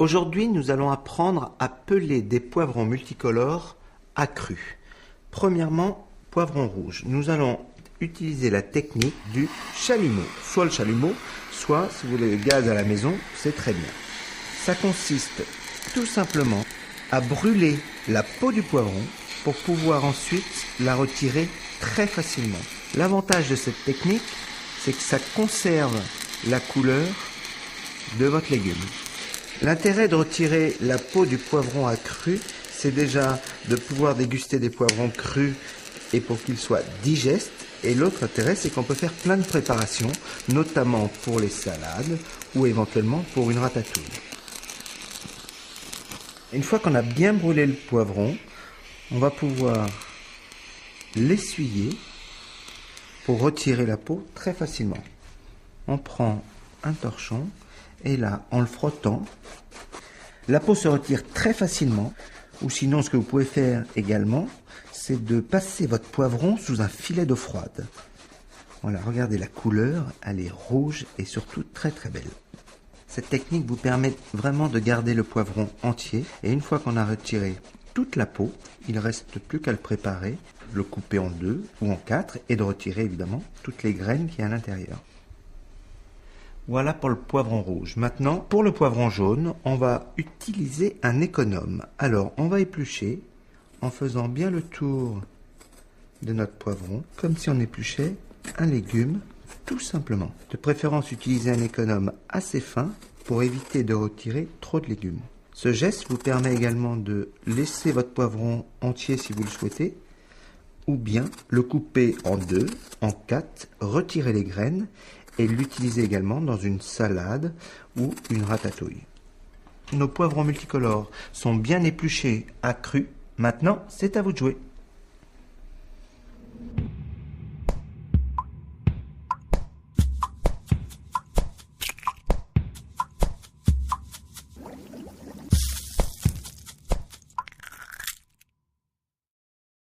Aujourd'hui, nous allons apprendre à peler des poivrons multicolores à cru. Premièrement, poivron rouge. Nous allons utiliser la technique du chalumeau. Soit le chalumeau, soit, si vous voulez le gaz à la maison, c'est très bien. Ça consiste tout simplement à brûler la peau du poivron pour pouvoir ensuite la retirer très facilement. L'avantage de cette technique, c'est que ça conserve la couleur de votre légume. L'intérêt de retirer la peau du poivron à cru, c'est déjà de pouvoir déguster des poivrons crus et pour qu'ils soient digestes. Et l'autre intérêt, c'est qu'on peut faire plein de préparations, notamment pour les salades ou éventuellement pour une ratatouille. Une fois qu'on a bien brûlé le poivron, on va pouvoir l'essuyer pour retirer la peau très facilement. On prend un torchon et là, en le frottant, la peau se retire très facilement. Ou sinon, ce que vous pouvez faire également, c'est de passer votre poivron sous un filet d'eau froide. Voilà, regardez la couleur, elle est rouge et surtout très très belle. Cette technique vous permet vraiment de garder le poivron entier. Et une fois qu'on a retiré toute la peau, il ne reste plus qu'à le préparer, le couper en 2 ou en 4 et de retirer évidemment toutes les graines qu'il y a à l'intérieur. Voilà pour le poivron rouge. Maintenant, pour le poivron jaune, on va utiliser un économe. Alors, on va éplucher en faisant bien le tour de notre poivron, comme si on épluchait un légume, tout simplement. De préférence, utiliser un économe assez fin pour éviter de retirer trop de légumes. Ce geste vous permet également de laisser votre poivron entier si vous le souhaitez, ou bien le couper en 2, en 4, retirer les graines et l'utiliser également dans une salade ou une ratatouille. Nos poivrons multicolores sont bien épluchés à cru. Maintenant, c'est à vous de jouer.